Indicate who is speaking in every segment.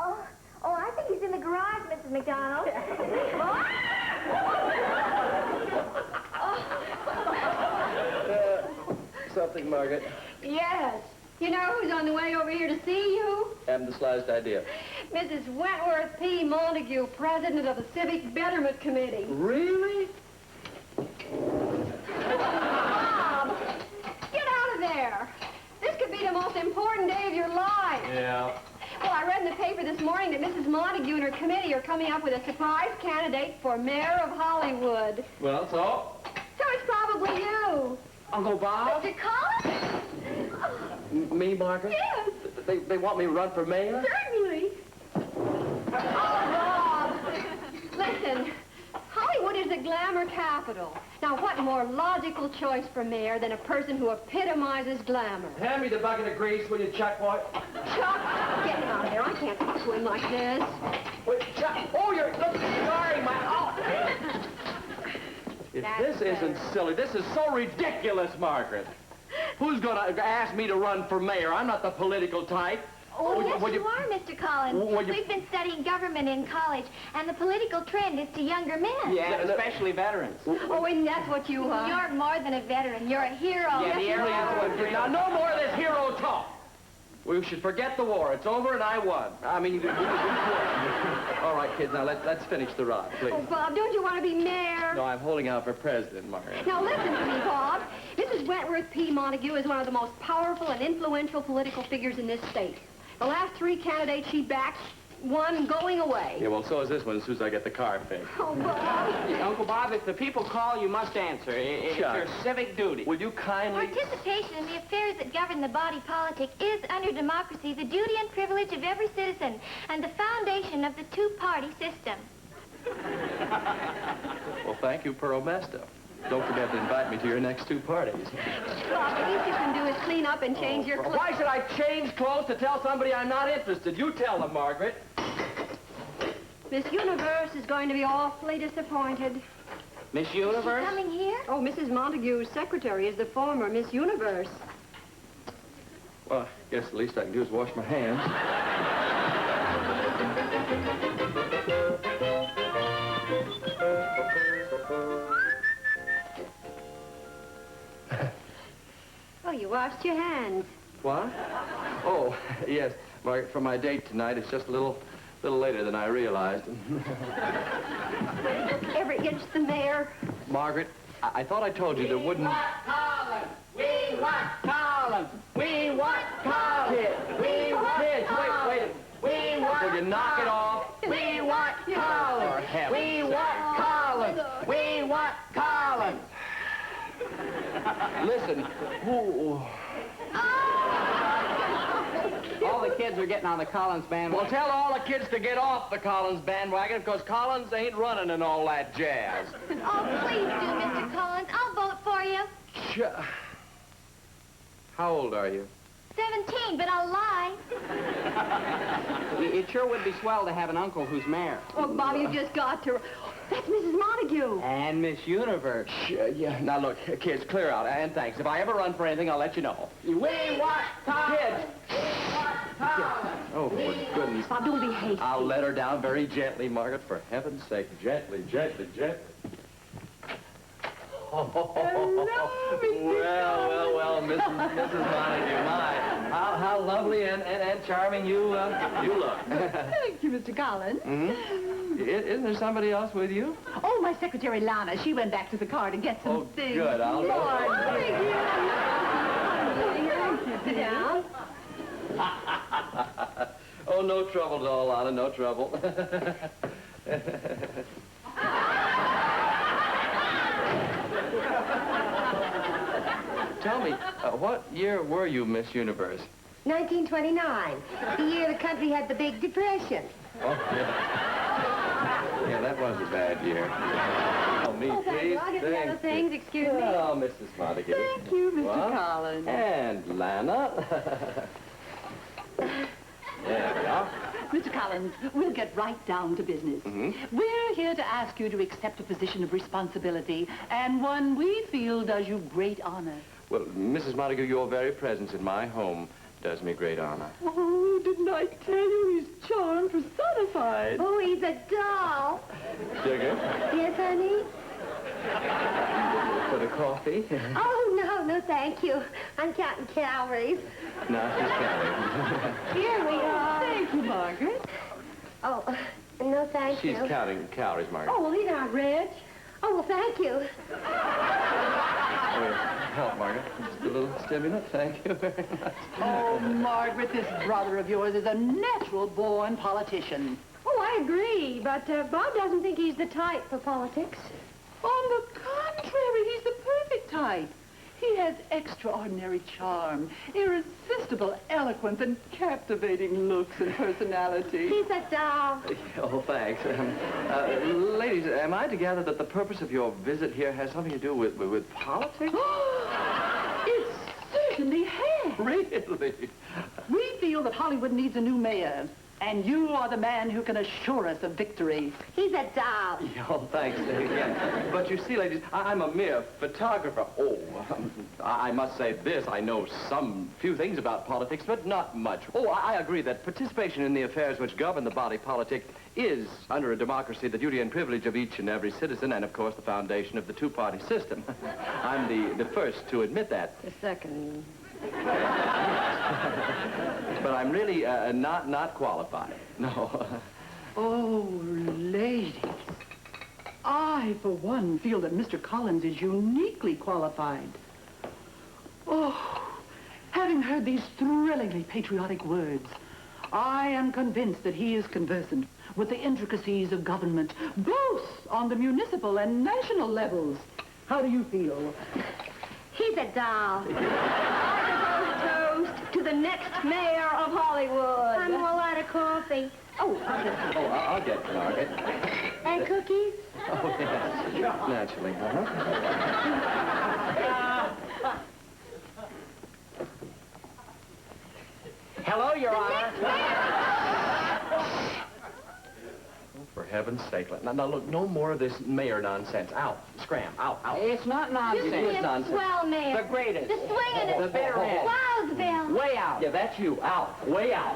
Speaker 1: Oh, I think he's in the garage, Mrs. McDonald.
Speaker 2: Something, Margaret.
Speaker 3: Yes. You know who's on the way over here to see you?
Speaker 2: Haven't the slightest idea.
Speaker 3: Mrs. Wentworth P. Montague, president of the Civic Betterment Committee.
Speaker 2: Really?
Speaker 3: Bob, get out of there. This could be the most important day of your life.
Speaker 2: Yeah.
Speaker 3: Well, I read in the paper this morning that Mrs. Montague and her committee are coming up with a surprise candidate for mayor of Hollywood.
Speaker 2: Well, so?
Speaker 3: So it's probably you.
Speaker 2: Uncle Bob?
Speaker 1: Mr. Collins?
Speaker 2: Me, Margaret?
Speaker 3: Yes.
Speaker 2: They want me to run for mayor?
Speaker 3: Certainly. Oh, Bob. Listen, Hollywood is the glamour capital. Now, what more logical choice for mayor than a person who epitomizes glamour?
Speaker 2: Hand me the bucket of grease, will you, Chuck, boy?
Speaker 3: Chuck, get him out of there. I can't talk to him like this.
Speaker 2: Wait, Chuck. Oh, you're sorry, my... Oh. If
Speaker 3: That's
Speaker 2: this isn't silly, this is so ridiculous, Margaret. Who's going to ask me to run for mayor? I'm not the political type.
Speaker 1: Oh, yes, you are, Mr. Collins. We've been studying government in college, and the political trend is to younger men.
Speaker 4: Yeah, especially veterans.
Speaker 3: Oh, and that's what you are.
Speaker 1: You're more than a veteran. You're a hero.
Speaker 4: Yeah, the aliens would...
Speaker 2: Now, no more of this hero talk. We should forget the war. It's over and I won. I mean, all right, kids, now let's finish the ride, please.
Speaker 3: Oh, Bob, don't you want to be mayor?
Speaker 2: No, I'm holding out for president, Margaret.
Speaker 3: Now, listen to me, Bob. Mrs. Wentworth P. Montague is one of the most powerful and influential political figures in this state. The last 3 candidates she backed, one going away.
Speaker 2: Yeah, well, so is this one as soon as I get the car fixed.
Speaker 3: Oh, Bob.
Speaker 4: Uncle Bob, if the people call, you must answer. It's
Speaker 2: Chuck,
Speaker 4: your civic duty.
Speaker 2: Will you kindly...
Speaker 1: Participation in the affairs that govern the body politic is, under democracy, the duty and privilege of every citizen and the foundation of the two-party system.
Speaker 2: Well, thank you, Pearl Mesto. Don't forget to invite me to your next 2 parties.
Speaker 3: Bob, the least you can do is clean up and change your clothes.
Speaker 2: Why should I change clothes to tell somebody I'm not interested? You tell them, Margaret.
Speaker 3: Miss Universe is going to be awfully disappointed.
Speaker 4: Miss Universe?
Speaker 1: Coming here?
Speaker 3: Oh, Mrs. Montague's secretary is the former Miss Universe.
Speaker 2: Well, I guess the least I can do is wash my hands.
Speaker 3: Oh, you washed your hands.
Speaker 2: What? Oh, yes, Margaret, for my date tonight, it's just a little later than I realized.
Speaker 3: Ever itch the mayor?
Speaker 2: Margaret, I thought I told you there wouldn't...
Speaker 4: We want Collins! We want Collins! We want Collins! We want
Speaker 2: Kids, wait.
Speaker 4: We want
Speaker 2: Will you knock it off?
Speaker 4: We want Collins! We want Collins! We want Collins!
Speaker 2: Listen, who...
Speaker 4: All the kids are getting on the Collins bandwagon.
Speaker 2: Well, tell all the kids to get off the Collins bandwagon, because Collins ain't running in all that jazz.
Speaker 1: Oh, please do, Mr. Collins. I'll vote for you.
Speaker 2: How old are you?
Speaker 1: 17, but I'll lie.
Speaker 4: It sure would be swell to have an uncle who's mayor.
Speaker 3: Oh, Bob, you just got to... That's Mrs. Montague.
Speaker 4: And Miss Universe.
Speaker 2: Yeah, now look, kids, clear out, and thanks. If I ever run for anything, I'll let you know.
Speaker 4: We want Collins!
Speaker 2: Kids! Oh, for goodness.
Speaker 3: Bob, don't be hasty.
Speaker 2: I'll let her down very gently, Margaret, for heaven's sake. Gently. Well, Mrs. Montague, my, how lovely and charming you look.
Speaker 5: Thank you, Mr. Collins.
Speaker 2: Isn't there somebody else with you?
Speaker 5: Oh, my secretary, Lana. She went back to the car to get some things.
Speaker 2: Good. I'll go.
Speaker 3: Sit down.
Speaker 2: Oh, no trouble at all, Lana, no trouble. Tell me, what year were you Miss Universe?
Speaker 3: 1929, the year the country had the big depression.
Speaker 2: Oh, yeah, that was a bad year. Oh, me,
Speaker 3: Oh,
Speaker 2: please.
Speaker 3: I'll get the other things, excuse me.
Speaker 2: Oh, Mrs. Montague.
Speaker 5: Thank you, Mr.
Speaker 2: What?
Speaker 5: Collins.
Speaker 2: And Lana. There we are.
Speaker 5: Mr. Collins, we'll get right down to business. We're here to ask you to accept a position of responsibility, and one we feel does you great honor.
Speaker 2: Well, Mrs. Montague, your very presence in my home does me great honor.
Speaker 5: Oh, didn't I tell you he's charmed qualified.
Speaker 3: Oh, he's a doll.
Speaker 2: Sugar?
Speaker 3: Yes, honey?
Speaker 2: For the coffee?
Speaker 3: Oh, no, thank you. I'm counting calories.
Speaker 2: No, she's counting.
Speaker 3: Here we are.
Speaker 5: Thank you, Margaret.
Speaker 3: Oh, no, thank you.
Speaker 2: She's counting calories, Margaret.
Speaker 3: Oh, well, these aren't rich. Oh, well, thank you.
Speaker 2: Help, Margaret. Just a little stimulant. Thank you very much.
Speaker 5: Oh, Margaret, this brother of yours is a natural-born politician.
Speaker 3: Oh, I agree, but Bob doesn't think he's the type for politics.
Speaker 5: On the contrary, he's the perfect type. He has extraordinary charm, irresistible eloquence, and captivating looks and personality.
Speaker 3: He's a doll.
Speaker 2: Oh, thanks. Ladies, am I to gather that the purpose of your visit here has something to do with politics?
Speaker 5: It certainly has.
Speaker 2: Really?
Speaker 5: We feel that Hollywood needs a new mayor, and you are the man who can assure us of victory.
Speaker 3: He's a doll.
Speaker 2: Oh, thanks again. But you see, ladies, I'm a mere photographer. Oh, I must say this. I know some few things about politics, but not much. Oh, I agree that participation in the affairs which govern the body politic is, under a democracy, the duty and privilege of each and every citizen, and, of course, the foundation of the two-party system. I'm the first to admit that.
Speaker 3: The second.
Speaker 2: But I'm really not qualified. No.
Speaker 5: Oh, ladies. I, for one, feel that Mr. Collins is uniquely qualified. Oh, having heard these thrillingly patriotic words, I am convinced that he is conversant with the intricacies of government, both on the municipal and national levels. How do you feel?
Speaker 3: He's a doll. Toast to the next mayor of Hollywood. I'm all out of coffee.
Speaker 2: Oh, I'll get it, Margaret.
Speaker 3: And cookies?
Speaker 2: Oh, yes. Naturally,
Speaker 4: Hello, Your Honor.
Speaker 2: For heaven's sake. Now, look, no more of this mayor nonsense. Out. Scram. Out.
Speaker 4: It's not nonsense.
Speaker 2: It is nonsense.
Speaker 1: Swell, Mayor.
Speaker 4: The greatest.
Speaker 1: The swinging
Speaker 4: The bitterhead.
Speaker 1: Wowsville.
Speaker 4: Way out.
Speaker 2: Yeah, that's you. Out. Way out.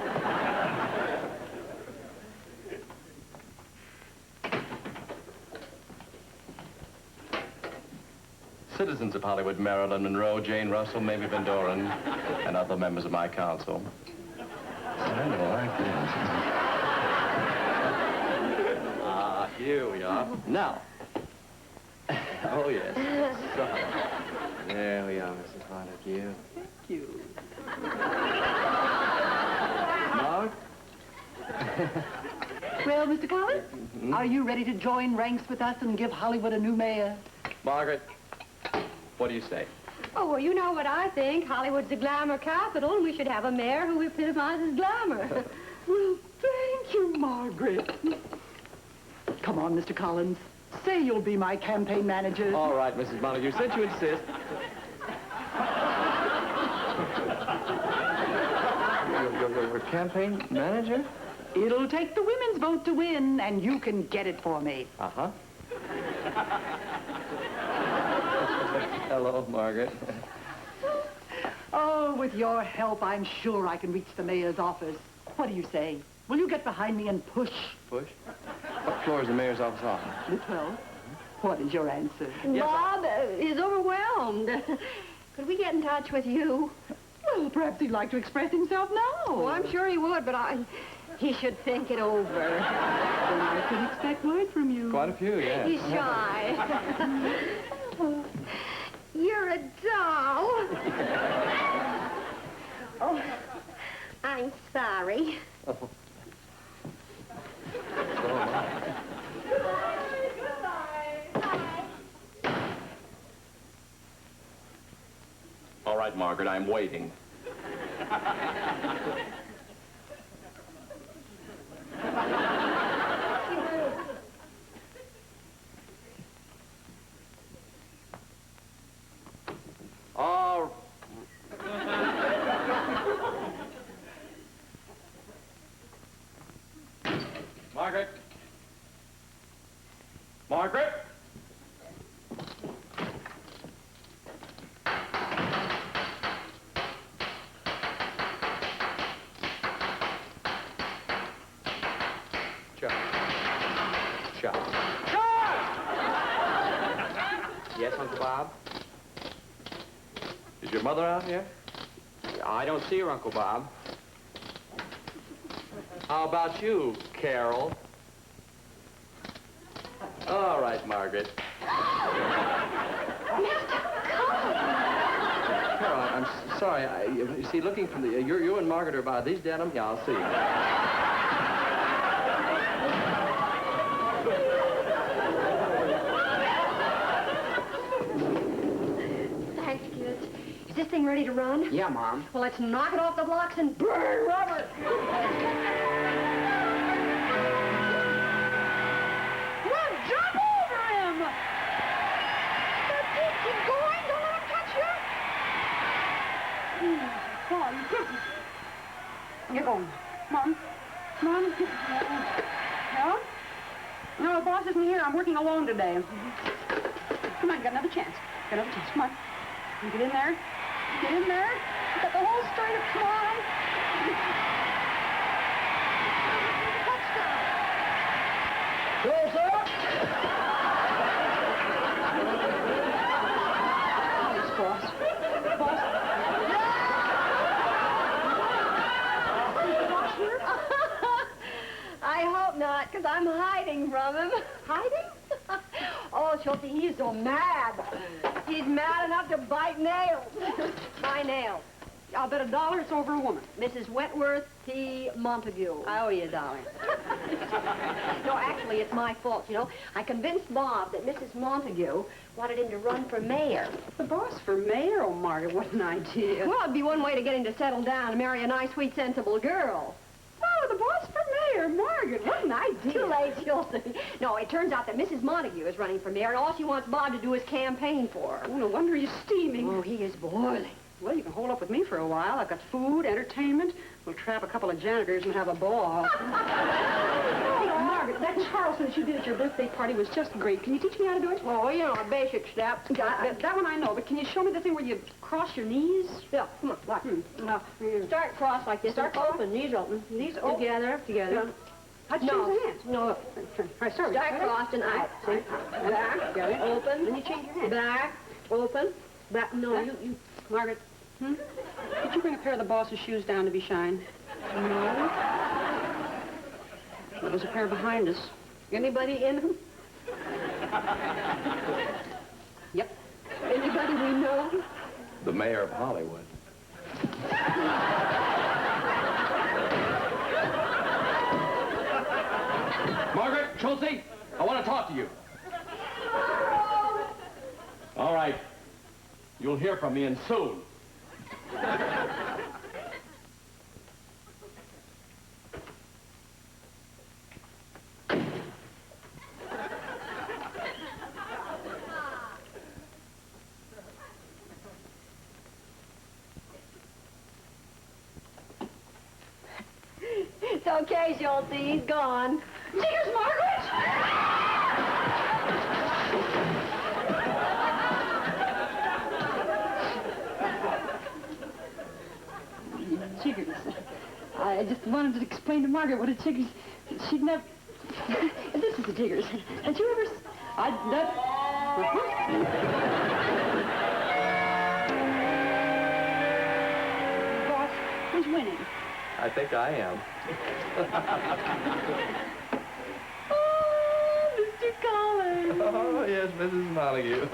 Speaker 2: Citizens of Hollywood, Marilyn Monroe, Jane Russell, Mamie Van Doren, and other members of my council. Kind of like this. Here we are. Now. Oh, yes. There we are, Mrs. Montague.
Speaker 5: Thank you.
Speaker 2: Mark?
Speaker 5: Well, Mr. Collins, are you ready to join ranks with us and give Hollywood a new mayor?
Speaker 2: Margaret, what do you say?
Speaker 3: Oh, well, you know what I think. Hollywood's the glamour capital, and we should have a mayor who epitomizes glamour.
Speaker 5: Well, thank you, Margaret. Come on, Mr. Collins. Say you'll be my campaign manager.
Speaker 2: All right, Mrs. Montague, since you insist. Your campaign manager?
Speaker 5: It'll take the women's vote to win, and you can get it for me.
Speaker 2: Uh-huh. Hello, Margaret.
Speaker 5: Oh, with your help, I'm sure I can reach the mayor's office. What do you say? Will you get behind me and push?
Speaker 2: Push? What floor is the mayor's office on?
Speaker 5: The 12th. What is your answer?
Speaker 3: Bob is overwhelmed. Could we get in touch with you?
Speaker 5: Well, perhaps he'd like to express himself now.
Speaker 3: Oh, I'm sure he would, but he should think it over.
Speaker 5: Then I can expect word from you.
Speaker 2: Quite a few, yes.
Speaker 3: He's shy. You're a doll. Oh, I'm sorry.
Speaker 2: Oh. All right, Margaret, I'm waiting. All Margaret? Margaret? Chuck. Chuck.
Speaker 4: Yes, Uncle Bob?
Speaker 2: Is your mother out here?
Speaker 4: I don't see her, Uncle Bob.
Speaker 2: How about you, Carol? All right, Margaret. Carol, I'm sorry. You see, looking from the... you and Margaret are by these denim? Yeah, I'll see.
Speaker 3: Thanks, kids. Is this thing ready to run?
Speaker 4: Yeah, Mom.
Speaker 3: Well, let's knock it off the blocks and burn rubber.
Speaker 5: Well, jump over him!
Speaker 3: Keep going. Don't let him touch you.
Speaker 5: Come on, you're going. Mom. Mom. No? No, the boss isn't here. I'm working alone today. Come on, you got another chance. Got another chance. Come on. You get in there. Get in there. You got the whole straight up. Come on. Touchdown.
Speaker 4: Close up!
Speaker 5: Thanks, boss. Boss.
Speaker 3: I hope not, because I'm hiding from him. Hiding? Oh, Schultz, he is so mad. He's mad enough to bite nails. My nails.
Speaker 5: I'll bet $1 it's over a woman.
Speaker 3: Mrs. Wentworth T. Montague. I owe you $1. No, actually, it's my fault, you know. I convinced Bob that Mrs. Montague wanted him to run for mayor.
Speaker 5: The boss for mayor? Oh, Margaret, what an idea.
Speaker 3: Well, it'd be one way to get him to settle down and marry a nice, sweet, sensible girl.
Speaker 5: Oh, the boss for mayor, Margaret, what an idea.
Speaker 3: Too late, Schultz. No, it turns out that Mrs. Montague is running for mayor, and all she wants Bob to do is campaign for her.
Speaker 5: Oh, no wonder he's steaming.
Speaker 3: Oh, he is boiling.
Speaker 5: Well, you can hold up with me for a while. I've got food, entertainment. We'll trap a couple of janitors and have a ball. Hey, Margaret, that Charleston that you did at your birthday party was just great. Can you teach me how to do it?
Speaker 3: Oh, you know, a basic step.
Speaker 5: That one I know, but can you show me the thing where you cross your knees?
Speaker 3: Yeah, come on, watch.
Speaker 5: No.
Speaker 3: Start cross like this.
Speaker 5: Start
Speaker 3: open, knees open. Knees together.
Speaker 5: How'd you change your hands?
Speaker 3: No.
Speaker 5: Right, sorry.
Speaker 3: Start crossed and out. See? Back,
Speaker 5: Got it.
Speaker 3: open.
Speaker 5: Then you change your hands.
Speaker 3: Back, open. Back. No, you.
Speaker 5: Margaret, did you bring a pair of the boss's shoes down to be shined?
Speaker 3: No.
Speaker 5: There was a pair behind us.
Speaker 3: Anybody in them?
Speaker 5: Yep.
Speaker 3: Anybody we know?
Speaker 2: The mayor of Hollywood. Margaret, Schultz, I want to talk to you. All right. You'll hear from me, and soon.
Speaker 3: It's okay, Schultz. He's gone.
Speaker 5: Cheers, Margaret! Jiggers. I just wanted to explain to Margaret what a Jiggers... She'd never... This is a Jiggers. Had you ever... I'd never... Boss, who's winning?
Speaker 2: I think I am.
Speaker 5: Oh, Mr. Collins.
Speaker 2: Oh, yes, Mrs. Montague.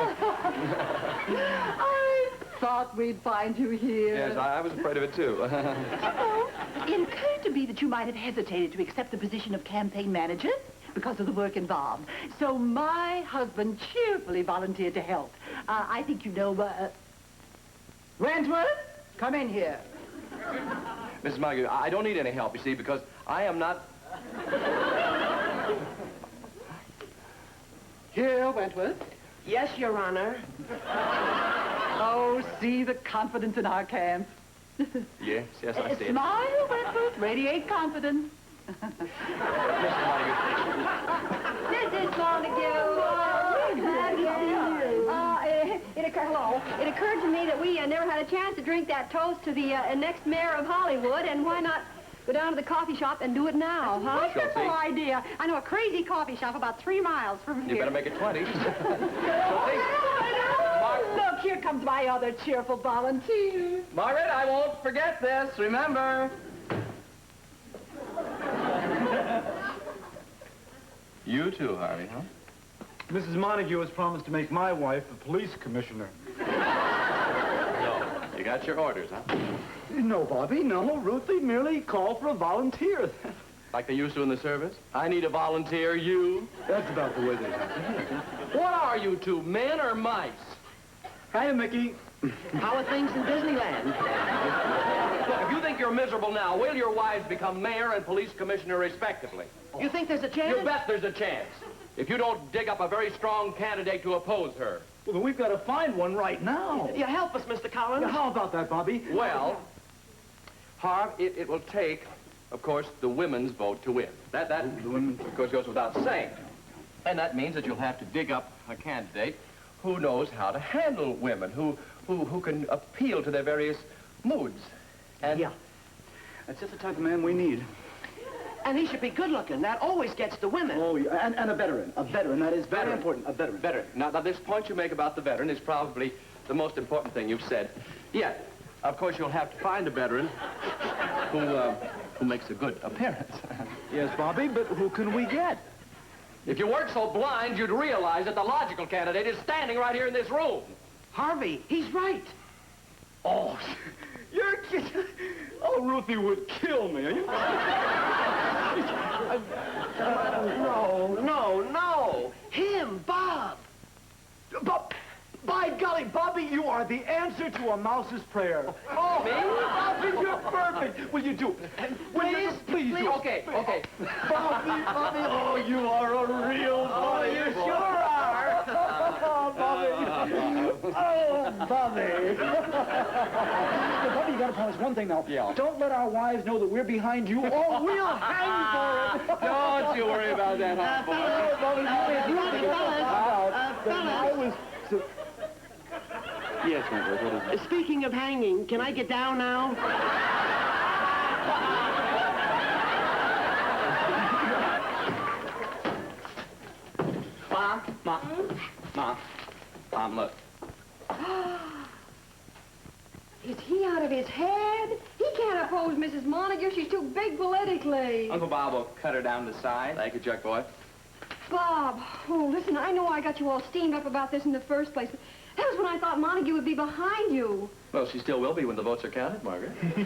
Speaker 5: I thought we'd find you here.
Speaker 2: Yes, I was afraid of it, too.
Speaker 5: Oh, it occurred to me that you might have hesitated to accept the position of campaign manager because of the work involved. So my husband cheerfully volunteered to help. I think you know... Wentworth, come in here.
Speaker 2: Mrs. Montague, I don't need any help, you see, because I am not...
Speaker 5: Here, Wentworth.
Speaker 6: Yes, Your Honor.
Speaker 5: Oh, see the confidence in our camp.
Speaker 2: Yes, I see it.
Speaker 5: Smile, Wentworth. Radiate confidence.
Speaker 2: Mrs. Montague.
Speaker 3: Mrs. Montague. It occurred to me that we never had a chance to drink that toast to the next mayor of Hollywood, and why not Go down to the coffee shop and do it now, huh?
Speaker 2: Wonderful
Speaker 3: idea. I know a crazy coffee shop about 3 miles from here.
Speaker 2: You better make it 20.
Speaker 5: Look, here comes my other cheerful volunteer.
Speaker 2: Margaret, I won't forget this. Remember. You too, Harvey, huh?
Speaker 6: Mrs. Montague has promised to make my wife a police commissioner.
Speaker 2: No. You got your orders, huh?
Speaker 6: No, Bobby, no. Ruthie merely called for a volunteer.
Speaker 2: Like they used to in the service? I need a volunteer, you.
Speaker 6: That's about the way they happen.
Speaker 2: What are you two, men or mice?
Speaker 6: Hiya, Mickey.
Speaker 4: How are things in Disneyland?
Speaker 2: Look, if you think you're miserable now, will your wives become mayor and police commissioner respectively?
Speaker 4: You think there's a chance?
Speaker 2: You bet there's a chance. If you don't dig up a very strong candidate to oppose her.
Speaker 6: Well, then we've got to find one right now.
Speaker 4: You help us, Mr. Collins.
Speaker 6: Now, how about that, Bobby?
Speaker 2: Well, Harv, it will take, of course, the women's vote to win. That the women, of course, goes without saying. And that means that you'll have to dig up a candidate who knows how to handle women, who can appeal to their various moods. And
Speaker 6: Yeah. That's just the type of man we need.
Speaker 4: And he should be good looking. That always gets the women.
Speaker 6: Oh, yeah. And a veteran. A veteran. That is very
Speaker 2: Veteran.
Speaker 6: important. A veteran.
Speaker 2: Veteran. Now, this point you make about the veteran is probably the most important thing you've said yet. Of course, you'll have to find a veteran who makes a good appearance.
Speaker 6: Yes, Bobby, but who can we get?
Speaker 2: If you weren't so blind, you'd realize that the logical candidate is standing right here in this room.
Speaker 4: Harvey, he's right.
Speaker 6: Oh, you're kidding. Oh, Ruthie would kill me. Are you?
Speaker 4: No. Him, Bob.
Speaker 6: Bob, by golly, Bobby, you are the answer to a mouse's prayer.
Speaker 2: Oh, me?
Speaker 6: Bobby, you're perfect. Will you do it? Please do.
Speaker 2: Okay.
Speaker 6: Bobby, oh, you are a real Bobby.
Speaker 4: You sure are.
Speaker 6: Oh, Bobby. Oh, Bobby. But Bobby, you gotta promise one thing now.
Speaker 2: Yeah.
Speaker 6: Don't let our wives know that we're behind you, or we'll hang for it.
Speaker 2: Don't you worry about that, Harv.
Speaker 6: Oh, Bobby, if you think about that I was... Yes, Wentworth, what is it?
Speaker 4: Speaking of hanging, can I get down now?
Speaker 2: Mom, look.
Speaker 3: Is he out of his head? He can't oppose Mrs. Montague. She's too big politically.
Speaker 2: Uncle Bob will cut her down to size. Thank you, Chuck boy.
Speaker 3: Bob, oh, listen, I know I got you all steamed up about this in the first place, but that was when I thought Montague would be behind you.
Speaker 2: Well, she still will be when the votes are counted, Margaret. That's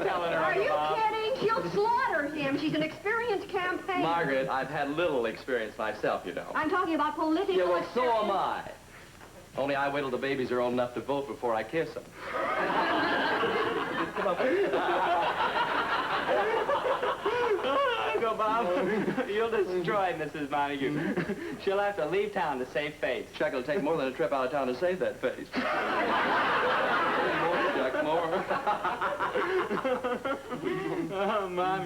Speaker 2: telling her,
Speaker 3: Are
Speaker 2: Uncle
Speaker 3: you
Speaker 2: Bob.
Speaker 3: kidding? She'll slaughter him. She's an experienced campaigner.
Speaker 2: Margaret, I've had little experience myself, you know.
Speaker 3: I'm talking about political
Speaker 2: Yeah, well, so
Speaker 3: experience.
Speaker 2: am I. Only I wait till the babies are old enough to vote before I kiss them.
Speaker 7: Uncle Bob, you'll destroy Mrs. Montague. She'll have to leave town to save face.
Speaker 2: Chuck, it'll take more than a trip out of town to save that face. More, Chuck, more.
Speaker 7: Oh, Mom,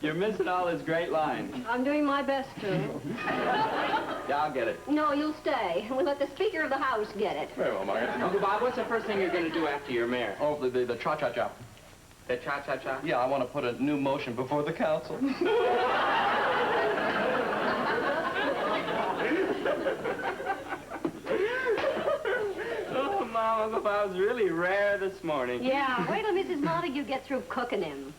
Speaker 7: you're missing all his great lines.
Speaker 3: I'm doing my best to.
Speaker 2: Yeah, I'll get it.
Speaker 3: No, you'll stay. We'll let the Speaker of the House get it.
Speaker 2: Very well, Margaret.
Speaker 7: Uncle Bob, what's the first thing you're going to do after you're mayor?
Speaker 2: Oh, the cha-cha-cha.
Speaker 7: The cha-cha-cha?
Speaker 2: Yeah, I want to put a new motion before the council.
Speaker 7: Oh, Mom, Uncle Bob's really rare this morning.
Speaker 3: Yeah, wait till Mrs. Montague gets through cooking him.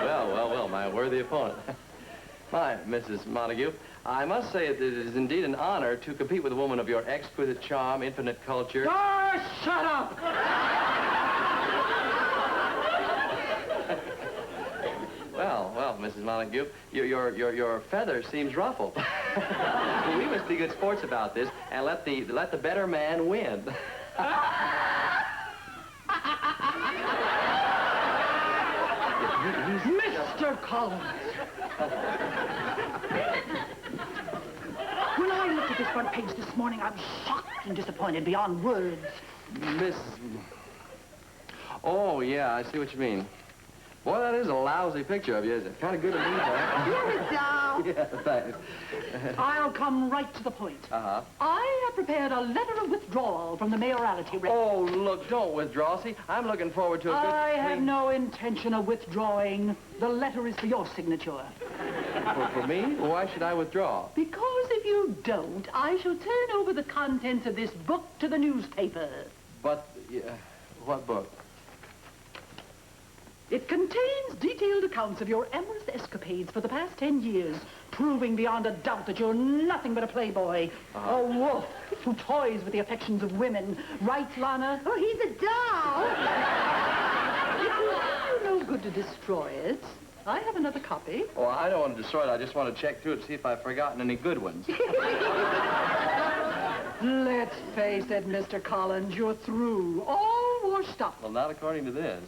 Speaker 2: Well, my worthy opponent. My, Mrs. Montague, I must say it is indeed an honor to compete with a woman of your exquisite charm, infinite culture.
Speaker 4: Oh, shut up!
Speaker 2: Well, Mrs. Montague, your feather seems ruffled. We must be good sports about this and let the better man win.
Speaker 5: Mr. Collins! When I looked at this front page this morning, I was shocked and disappointed beyond words.
Speaker 2: Miss... Oh, yeah, I see what you mean. Boy, that is a lousy picture of you, isn't it? Kind of good to meet, huh?
Speaker 3: Give it down.
Speaker 5: Lamar.
Speaker 2: Yeah, thanks.
Speaker 5: I'll come right to the point.
Speaker 2: Uh-huh.
Speaker 5: I have prepared a letter of withdrawal from the mayoralty race.
Speaker 2: Oh, look, don't withdraw. See, I'm looking forward to a good...
Speaker 5: I have no intention of withdrawing. The letter is for your signature.
Speaker 2: For me? Why should I withdraw?
Speaker 5: Because if you don't, I shall turn over the contents of this book to the newspaper.
Speaker 2: But, what book?
Speaker 5: It contains detailed accounts of your amorous escapades for the past 10 years, proving beyond a doubt that you're nothing but a playboy, a wolf who toys with the affections of women. Right, Lana?
Speaker 3: Oh, he's a doll.
Speaker 5: If you're no good to destroy it, I have another copy.
Speaker 2: Oh, I don't want to destroy it. I just want to check through it to see if I've forgotten any good ones.
Speaker 5: Let's face it, Mr. Collins, you're through. All washed up.
Speaker 2: Well, not according to this.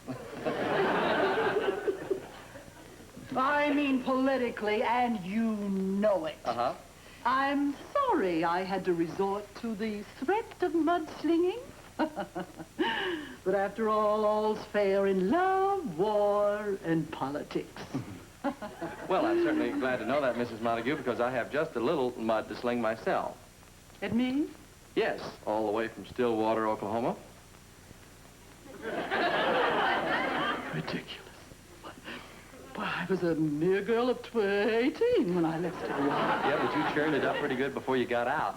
Speaker 5: I mean politically, and you know it.
Speaker 2: Uh-huh.
Speaker 5: I'm sorry I had to resort to the threat of mudslinging. But after all, all's fair in love, war, and politics.
Speaker 2: Well, I'm certainly glad to know that, Mrs. Montague, because I have just a little mud to sling myself.
Speaker 5: And me?
Speaker 2: Yes, all the way from Stillwater, Oklahoma.
Speaker 5: Ridiculous. Why, I was a mere girl of 18 when I left Stillwater.
Speaker 2: Yeah, but you churned it up pretty good before you got out.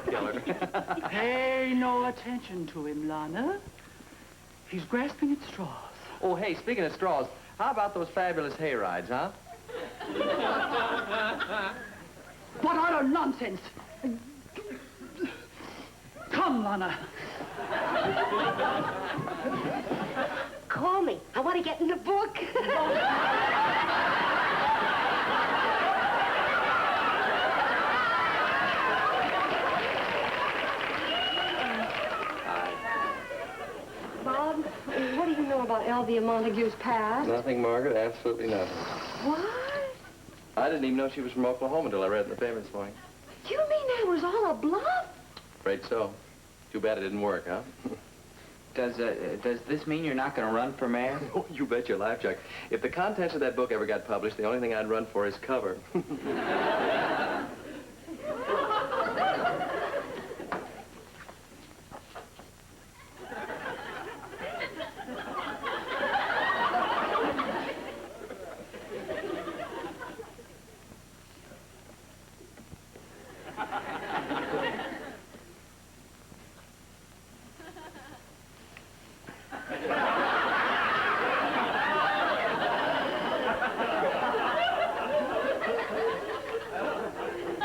Speaker 2: Killer.
Speaker 5: Pay no attention to him, Lana. He's grasping at straws.
Speaker 2: Oh, hey, speaking of straws, how about those fabulous hay rides, huh?
Speaker 5: What utter nonsense! Come, Lana.
Speaker 3: Call me. I want to get in the book. Bob, what do you know about Elvia Montague's past?
Speaker 2: Nothing, Margaret, absolutely nothing.
Speaker 3: What?
Speaker 2: I didn't even know she was from Oklahoma until I read it in the paper this morning.
Speaker 3: You mean that was all a bluff?
Speaker 2: Afraid so. Too bad it didn't work, huh?
Speaker 7: Does this mean you're not going to run for mayor?
Speaker 2: Oh, you bet your life, Chuck. If the contents of that book ever got published, the only thing I'd run for is cover.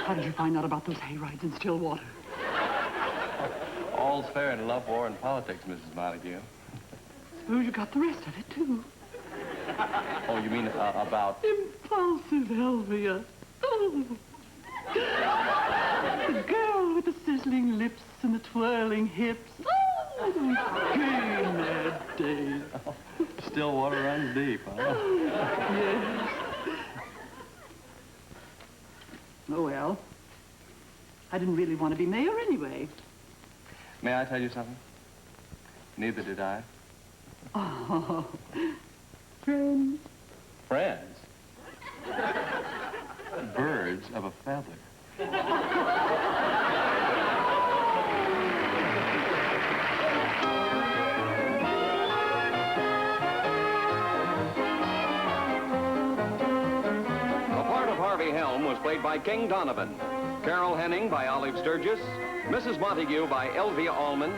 Speaker 5: How did you find out about those hay rides in Stillwater?
Speaker 2: All's fair in love, war, and politics, Mrs. Montague.
Speaker 5: Oh, you got the rest of it, too.
Speaker 2: Oh, you mean about...
Speaker 5: Impulsive Elvia. Oh. The girl with the sizzling lips and the twirling hips. Oh, gay mad days.
Speaker 2: Stillwater runs deep, huh?
Speaker 5: Yes. Oh, well. I didn't really want to be mayor anyway.
Speaker 2: May I tell you something? Neither did I.
Speaker 5: Oh, friends.
Speaker 2: Friends? Birds of a feather.
Speaker 8: Harvey Helm was played by King Donovan. Carol Henning by Olive Sturgis. Mrs. Montague by Elvia Allman.